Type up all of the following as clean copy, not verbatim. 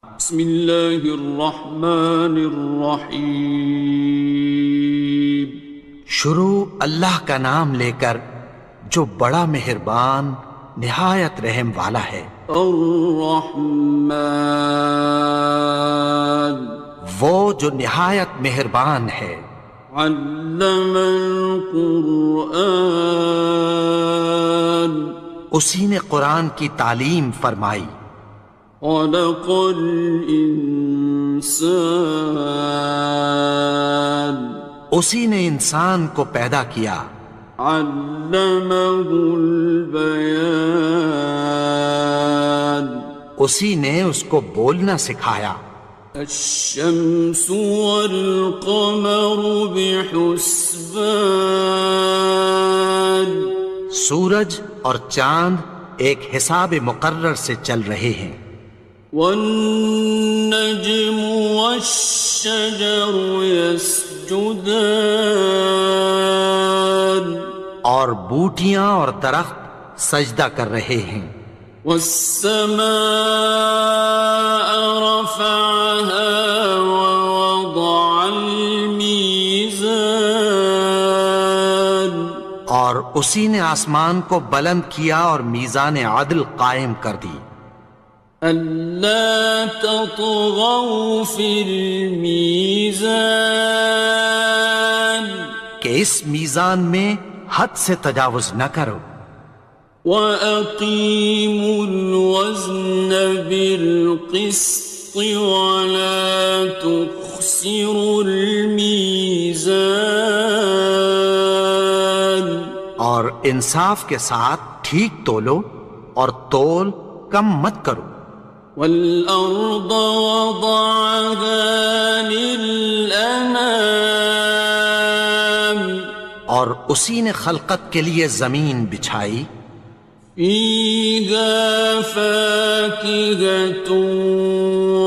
بسم اللہ الرحمن الرحیم۔ شروع اللہ کا نام لے کر جو بڑا مہربان نہایت رحم والا ہے۔ الرحمن، وہ جو نہایت مہربان ہے۔ علم القرآن، اسی نے قرآن کی تعلیم فرمائی۔ خلق الانسان، اسی نے انسان کو پیدا کیا۔ علمہ البیان، اسی نے اس کو بولنا سکھایا۔ الشمس والقمر بحسبان، سورج اور چاند ایک حساب مقرر سے چل رہے ہیں۔ والنجم والشجر يسجدان، اور بوٹیاں اور درخت سجدہ کر رہے ہیں۔ والسماء رفعها ووضع الميزان، اور اسی نے آسمان کو بلند کیا اور میزان عدل قائم کر دی۔ ألا تطغوا في الميزان، کہ اس میزان میں حد سے تجاوز نہ کرو۔ وَأَقِيمُوا الْوَزْنَ بِالْقِسْطِ وَلَا تُخْسِرُوا الْمِيزَانَ، اور انصاف کے ساتھ ٹھیک تولو اور تول کم مت کرو۔ وَالْأَرْضَ وَضَعَهَا لِلْأَنَامِ، اور اسی نے خلقت کے لیے زمین بچھائی۔ فِيهَا فَاكِهَةٌ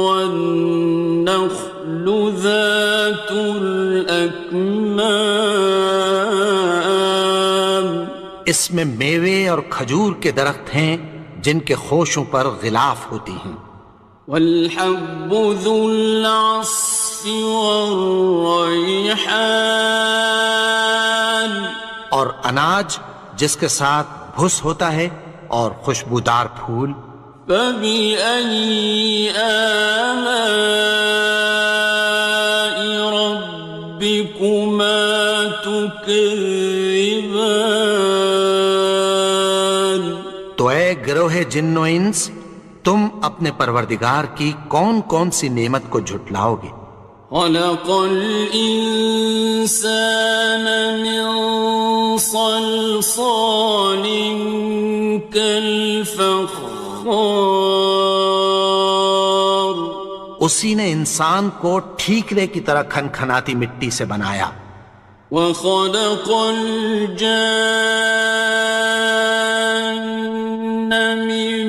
وَالنَّخْلُ ذَاتُ الْأَكْمَامِ، اس میں میوے اور کھجور کے درخت ہیں جن کے خوشوں پر غلاف ہوتی ہیں۔ وَالْحَبُّ ذُو الْعَصْفِ وَالرَّيْحَانِ، اور اناج جس کے ساتھ بھس ہوتا ہے اور خوشبودار پھول۔ فَبِأَيِّ آلَاءِ رَبِّكُمَا تُكَذِّبَانِ، تو اے گروہ جن و انس، تم اپنے پروردگار کی کون کون سی نعمت کو جھٹلاؤ گے؟ خَلَقَ الْإِنسَانَ مِنْ صَلْصَالٍ كَالْفَخَّارِ، اسی نے انسان کو ٹھیکرے کی طرح کھنکھناتی مٹی سے بنایا۔ وَخَلَقَ الْجَانَّ مِن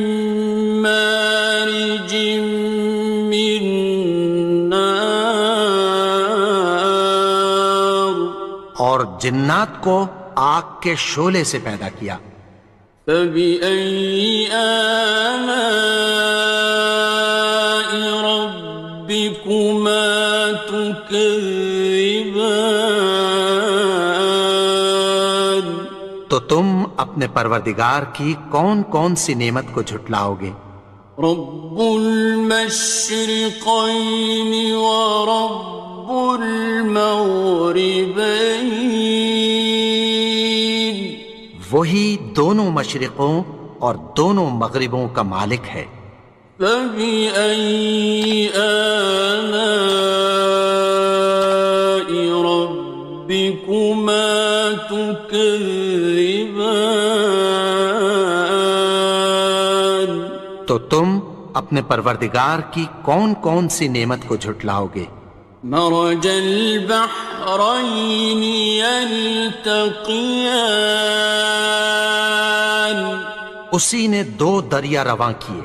مَّارِجٍ مِّن نَّارٍ، اور جنات کو آگ کے شعلے سے پیدا کیا۔ فَبِأَيِّ آلَاءِ رَبِّكُمَا تُكَذِّبَانِ، تو تم اپنے پروردگار کی کون کون سی نعمت کو جھٹلاؤ گے؟ رب المشرقين ورب المغربين، وہی دونوں مشرقوں اور دونوں مغربوں کا مالک ہے۔ فبأي آلاء ربكما تكذبان، تو تم اپنے پروردگار کی کون کون سی نعمت کو جھٹلاؤ گے؟ مرج البحرين يلتقيان، اسی نے دو دریا رواں کیے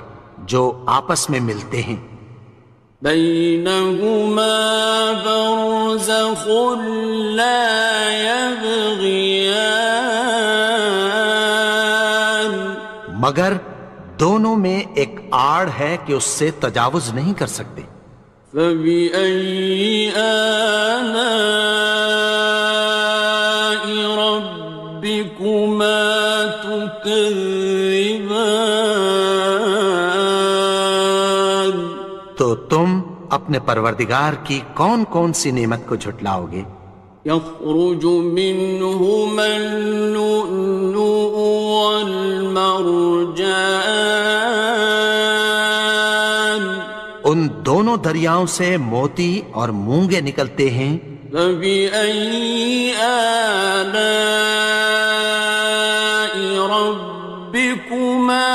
جو آپس میں ملتے ہیں۔ بينهما برزخ لا يبغيان، مگر دونوں میں ایک آڑ ہے کہ اس سے تجاوز نہیں کر سکتے. فبأي آلاء ربكما تكذبان. تو تم اپنے پروردگار کی کون کون سی نعمت کو جھٹلاؤ گے؟ يخرج منهما اللؤلؤ والمرجان. ان دونوں دریاؤں سے موتی اور مونگے نکلتے ہیں. فبأي آلاء ربكما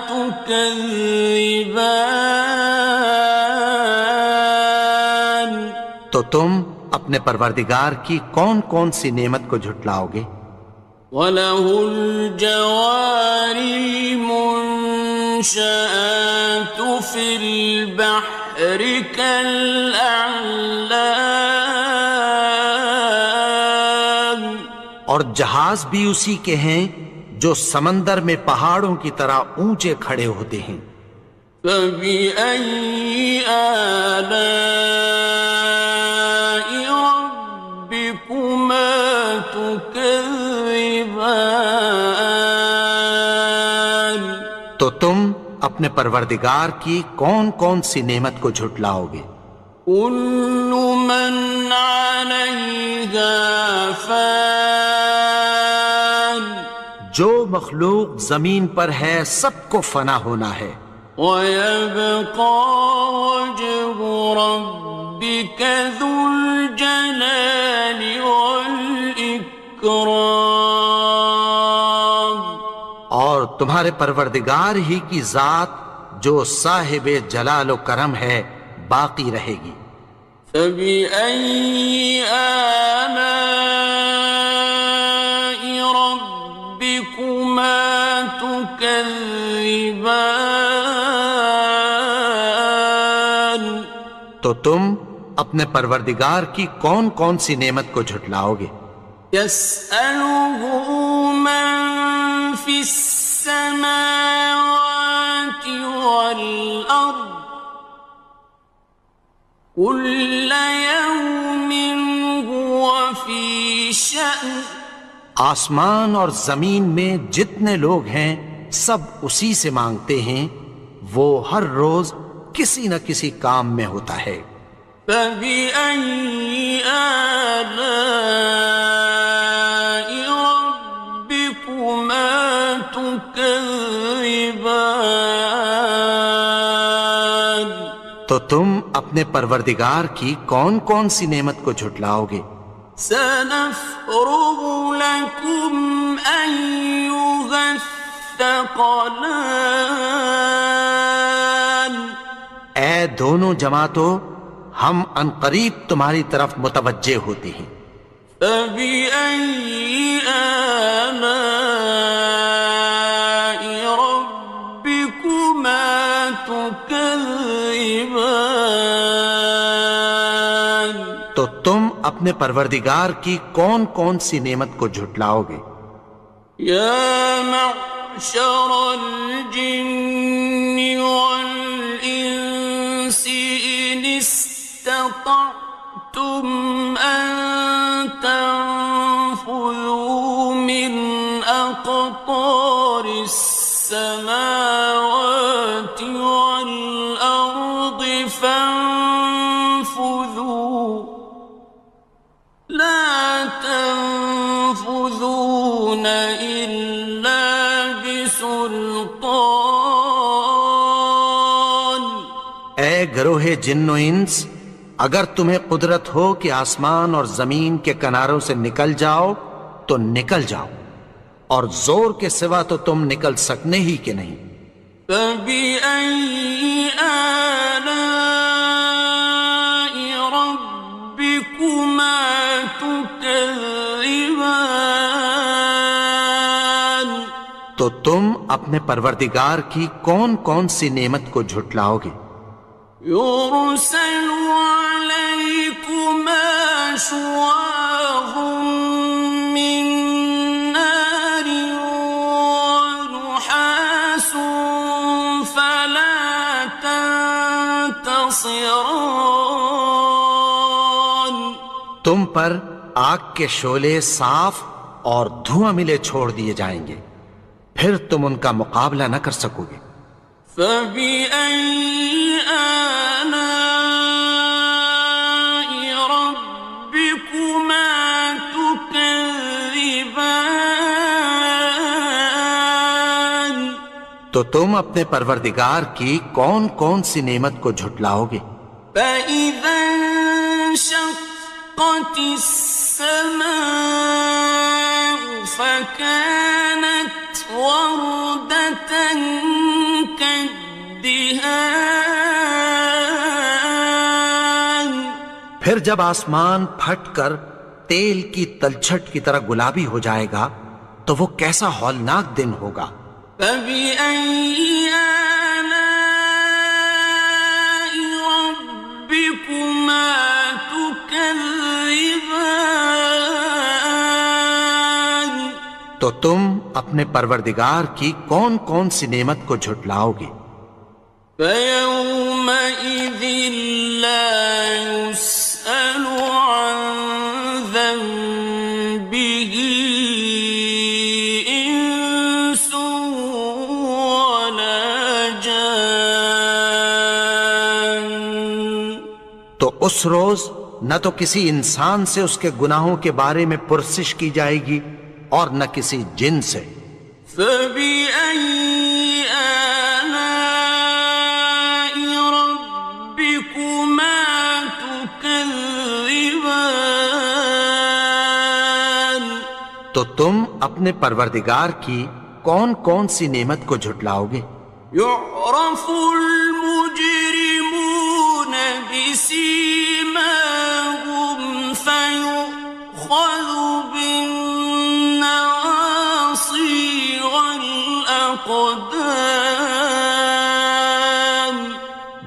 تكذبان. تو تم اپنے پروردگار کی کون کون سی نعمت کو جھٹلاؤ گے؟ وَلَهُ الْجَوَارِ الْمُنشَآتُ فِي الْبَحْرِ كَالْأَعْلَامِ. اور جہاز بھی اسی کے ہیں جو سمندر میں پہاڑوں کی طرح اونچے کھڑے ہوتے ہیں. فَبِأَيِّ آلَاءِ رَبِّكُمَا تُكَذِّبَانِ. تو تم اپنے پروردگار کی کون کون سی نعمت کو جھٹلاؤ گے؟ كُلُّ مَنْ عَلَيْهَا فَانٍ. جو مخلوق زمین پر ہے سب کو فنا ہونا ہے. وَيَبْقَى وَجْهُ رَبِّكَ ذُو الْجَلَالِ وَالْإِكْرَامِ. اور تمہارے پروردگار ہی کی ذات جو صاحب جلال و کرم ہے باقی رہے گی. فَبِأَيِّ آلَاءِ رَبِّكُمَا تُكَذِّبَانِ. تو تم اپنے پروردگار کی کون کون سی نعمت کو جھٹلاؤ گے؟ يَسْأَلُهُ مَن فِي السَّمَاوَاتِ وَالْأَرْضِ كُلَّ يَوْمٍ هُوَ فِي شَأْنٍ. آسمان اور زمین میں جتنے لوگ ہیں سب اسی سے مانگتے ہیں، وہ ہر روز کسی نہ کسی کام میں ہوتا ہے. فَبِأَيِّ آلَاءِ رَبِّكُمَا تُكَذِّبَانِ. تو تم اپنے پروردگار کی کون کون سی نعمت کو جھٹلاؤ گے؟ سَنَفْرُغُ لَكُمْ أَيُّهَ الثَّقَلَانِ. اے دونوں جماعتوں، ہم عنقریب تمہاری طرف متوجہ ہوتے ہیں. فَبِأَيِّ آلَاءِ رَبِّكُمَا تُكَذِّبَانِ. تو تم اپنے پروردگار کی کون کون سی نعمت کو جھٹلاؤ گے؟ يَا مَعْشَرَ الْجِنِّ وَالْإِنسِ إِنِ اسْتَطَعْتُمْ أَن تَنفُذُوا مِنْ أَقْطَارِ السَّمَاوَاتِ وَالْأَرْضِ فَانفُذُوا لَا تَنفُذُونَ إِلَّا بِسُلْطَانٍ. اے گروہ جن و انس، اگر تمہیں قدرت ہو کہ آسمان اور زمین کے کناروں سے نکل جاؤ تو نکل جاؤ، اور زور کے سوا تو تم نکل سکنے ہی کہ نہیں. فَبِأَيِّ آلَاءِ رَبِّكُمَا تُكَذِّبَانِ. تو تم اپنے پروردگار کی کون کون سی نعمت کو جھٹلاؤ گے؟ يُرْسَلُ عَلَيْكُمَا شُوَاظٌ مِّن نَّارٍ وَنُحَاسٌ ينتصران تم پر آگ کے شعلے صاف اور دھواں ملے چھوڑ دیے جائیں گے، پھر تم ان کا مقابلہ نہ کر سکو گے۔ فبأي آلاء ربكما تكذبان تو تم اپنے پروردگار کی کون کون سی نعمت کو جھٹلاؤ گے؟ فإذا انشقت السماء فكانت وردة كالدهان پھر جب آسمان پھٹ کر تیل کی تلچھٹ کی طرح گلابی ہو جائے گا تو وہ کیسا ہولناک دن ہوگا۔ فبأي آلاء ربكما تكذبان تو تم اپنے پروردگار کی کون کون سی نعمت کو جھٹلاؤ گے؟ فيومئذ لا يسأل عن ذنبه إنس ولا جان تو اس روز نہ تو کسی انسان سے اس کے گناہوں کے بارے میں پرسش کی جائے گی اور نہ کسی جن سے۔ فبأي آلاء ربكما تكذبان تو تم اپنے پروردگار کی کون کون سی نعمت کو جھٹلاؤ گے؟ يعرف المجرمون بسيماهم فيؤخذ بالنواصي والأقدام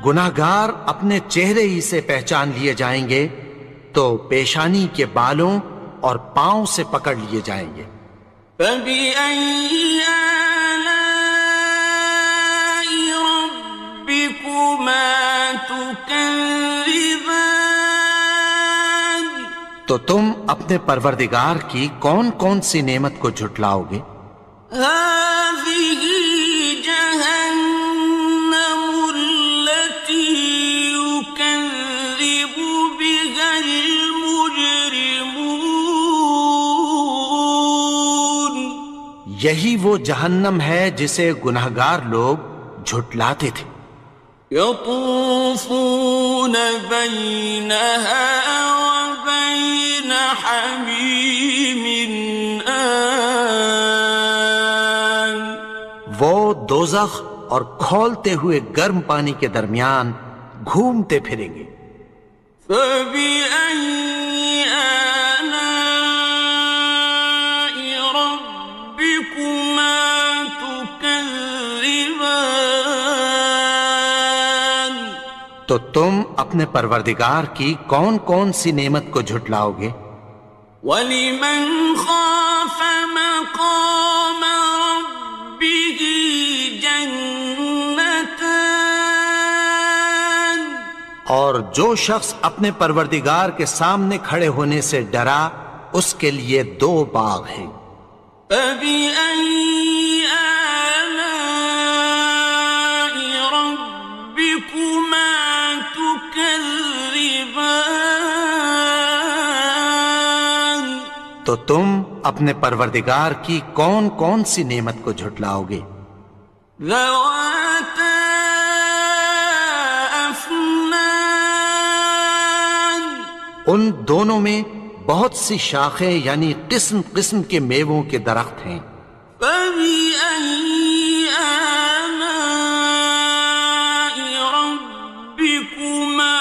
گناہگار اپنے چہرے ہی سے پہچان لیے جائیں گے تو پیشانی کے بالوں اور پاؤں سے پکڑ لیے جائیں گے۔ فبأي آلاء ربكما تكذبان تو تم اپنے پروردگار کی کون کون سی نعمت کو جھٹلاؤ گے؟ هذه جهنم التي يكذب بها المجرمون یہی وہ جہنم ہے جسے گناہگار لوگ جھٹلاتے تھے۔ يطوفون بينها وبين حميم آن وہ دوزخ اور کھولتے ہوئے گرم پانی کے درمیان گھومتے پھریں گے۔ فبأي آلاء ربكما تكذبان تو تم اپنے پروردگار کی کون کون سی نعمت کو جھٹلاؤ گے؟ وَلِمَنْ خَافَ مَقَامَ رَبِّهِ جَنَّتَانِ اور جو شخص اپنے پروردگار کے سامنے کھڑے ہونے سے ڈرا اس کے لیے دو باغ ہیں۔ فَبِأَيِّ آلَاءِ رَبِّكُمَا تُكَذِّبَانِ تو تم اپنے پروردگار کی کون کون سی نعمت کو جھٹلاؤ گے؟ ذَوَاتَا أَفْنَانٍ ان دونوں میں بہت سی شاخیں یعنی قسم قسم کے میووں کے درخت ہیں۔ فَبِأَيِّ آلَاءِ رَبِّكُمَا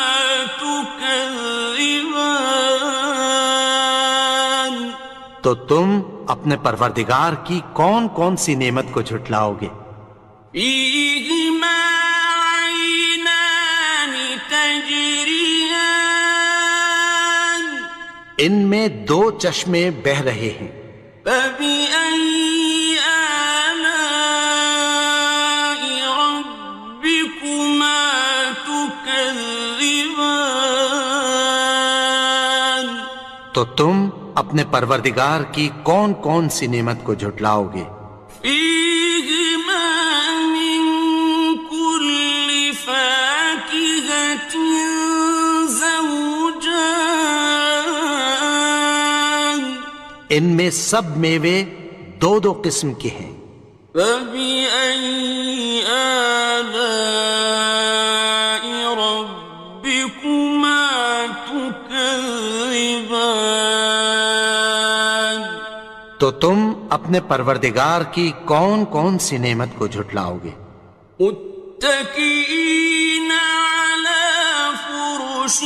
تُكَذِّبَانِ تو تم اپنے پروردگار کی کون کون سی نعمت کو جھٹلاؤ گے؟ فِيهِمَا عَيْنَانِ تَجْرِيَانِ ان میں دو چشمے بہہ رہے ہیں۔ فَبِأَيِّ آلَاءِ رَبِّكُمَا تُكَذِّبَانِ تكذبان تو تم اپنے پروردگار کی کون کون سی نعمت کو جھٹلاؤ گے؟ فيهما من كل فاكهة زوجان ان میں سب میوے دو دو قسم کے ہیں۔ فبأي آلاء ربكما تكذبان تو تم اپنے پروردگار کی کون کون سی نعمت کو جھٹلاؤ گے؟ متكئين على فرش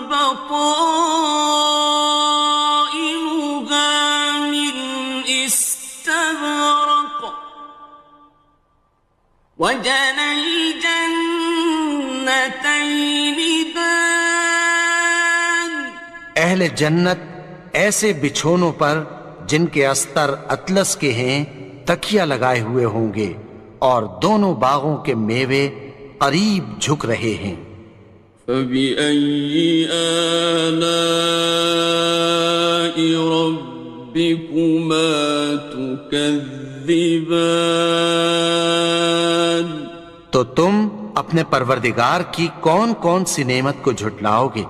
بطائنها من استبرق وجنى الجنتين دان اہل جنت ایسے بچھونوں پر جن کے استر اطلس کے ہیں تکیہ لگائے ہوئے ہوں گے، اور دونوں باغوں کے میوے قریب جھک رہے ہیں۔ فبأي آلاء ربكما تكذبان تو تم اپنے پروردگار کی کون کون سی نعمت کو جھٹلاؤ گے؟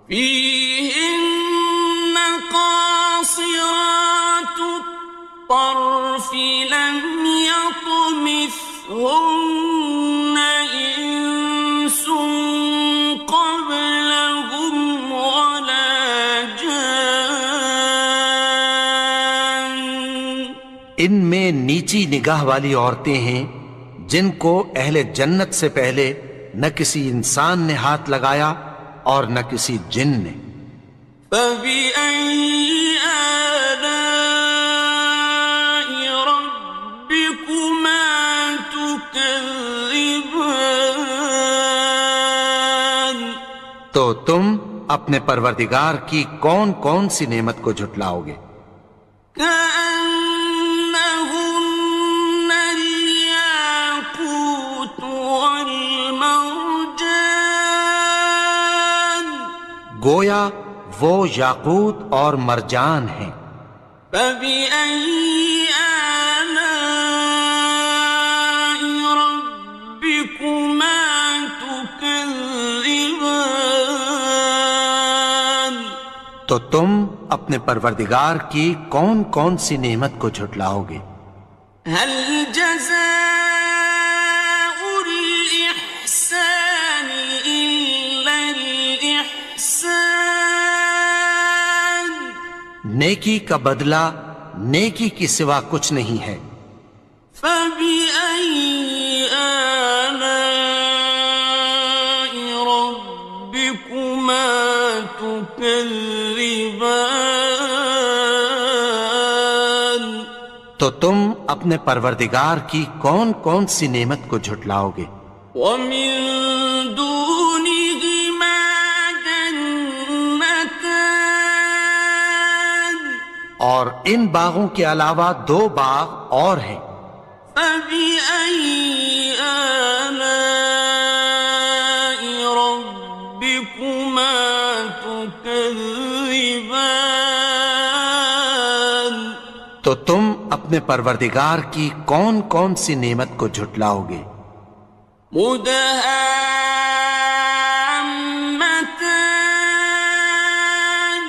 فيهن قاصرات الطرف لم يطمثهن إنس قبلهم ولا جان ان میں نیچی نگاہ والی عورتیں ہیں جن کو اہل جنت سے پہلے نہ کسی انسان نے ہاتھ لگایا اور نہ کسی جن نے۔ فبأي آلاء ربكما تكذبان تو تم اپنے پروردگار کی کون کون سی نعمت کو جھٹلاؤ گے؟ كأنهن الياقوت والمرجان گویا وہ یاقوت اور مرجان ہیں۔ فبأي آلاء ربكما تكذبان تو تم اپنے پروردگار کی کون کون سی نعمت کو جھٹلاؤ گے؟ هل جزاء الإحسان إلا الإحسان نیکی کا بدلہ نیکی کی سوا کچھ نہیں ہے۔ فبأي آلاء ربكما تكذبان تو تم اپنے پروردگار کی کون کون سی نعمت کو جھٹلاؤ گے؟ ومن دونهما جنتان اور ان باغوں کے علاوہ دو باغ اور ہیں۔ فبأي آلاء ربكما تكذبان تو تم اپنے پروردگار کی کون کون سی نعمت کو جھٹلاؤ گے؟ مدهامتان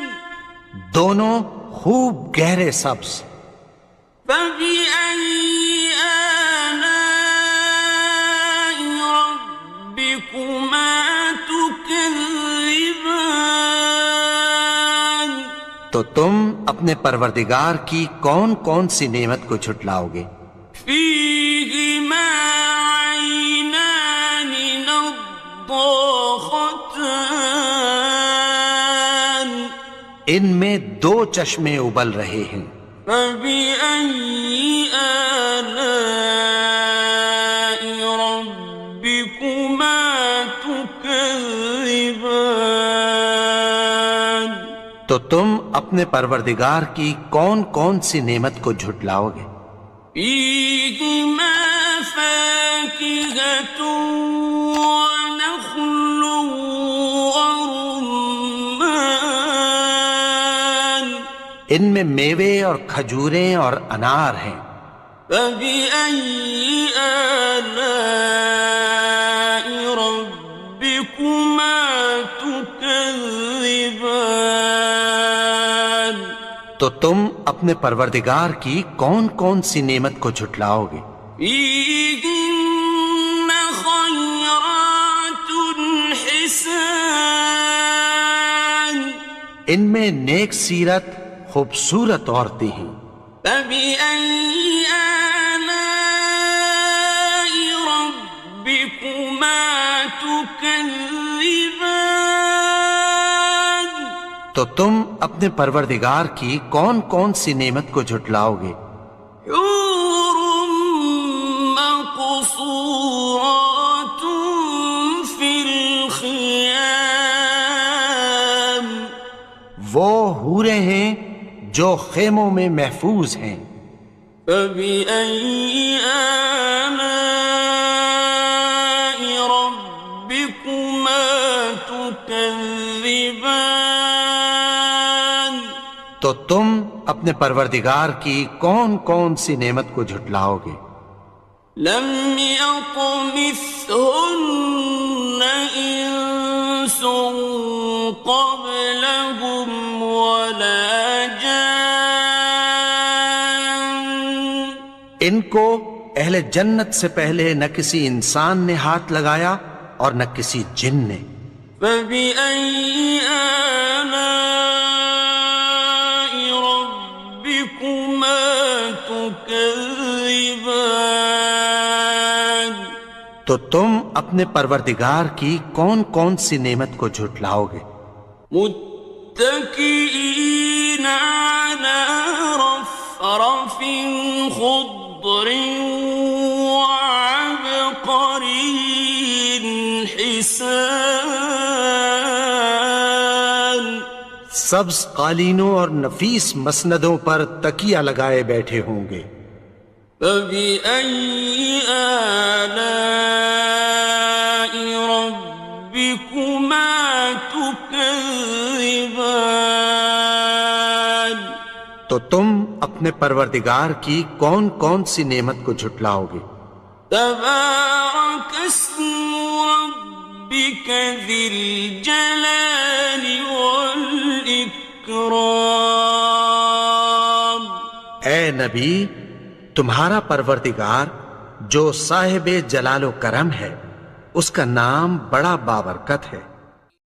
دونوں خوب گہرے سبز۔ فبأي آلاء ربكما تكذبان تو تم اپنے پروردگار کی کون کون سی نعمت کو جھٹلاؤ گے؟ فيهما عينان نضاختان ان میں دو چشمے ابل رہے ہیں۔ فبأي آلاء ربكما تكذبان تو تم اپنے پروردگار کی کون کون سی نعمت کو جھٹلاؤ گے؟ فيهما فاكهة ونخل ان میں میوے اور کھجوریں اور انار ہیں۔ فبأي آلاء ربكما تكذبان؟ تو تم اپنے پروردگار کی کون کون سی نعمت کو جھٹلاؤ گے؟ فيهن خيرات حسان، ان میں نیک سیرت خوبصورت عورتیں ہیں۔ فبأي آلاء ربكما تكذبان؟ تو تم اپنے پروردگار کی کون کون سی نعمت کو جھٹلاؤ گے؟ حور مقصورات في الخيام، وہ حوریں ہیں جو خیموں میں محفوظ ہیں۔ فبأي آلاء ربكما تكذبان؟ تو تم اپنے پروردگار کی کون کون سی نعمت کو جھٹلاؤ گے؟ لم يطمثهن إنس قبلهم ولا جان، ان کو اہل جنت سے پہلے نہ کسی انسان نے ہاتھ لگایا اور نہ کسی جن نے۔ فبأي آلاء ربكما تكذبان؟ تو تم اپنے پروردگار کی کون کون سی نعمت کو جھٹلاؤ گے؟ متكئين على رفرف خضر وعبقري حسان، سبز قالینوں اور نفیس مسندوں پر تکیہ لگائے بیٹھے ہوں گے۔ فبأي آلاء ربكما تكذبان؟ تو تم اپنے پروردگار کی کون کون سی نعمت کو جھٹلاؤ گے؟ تبارك اسم ربك ذي الجلال والإكرام۔ اے نبی، تمہارا پروردگار جو صاحب جلال و کرم ہے، اس کا نام بڑا بابرکت ہے۔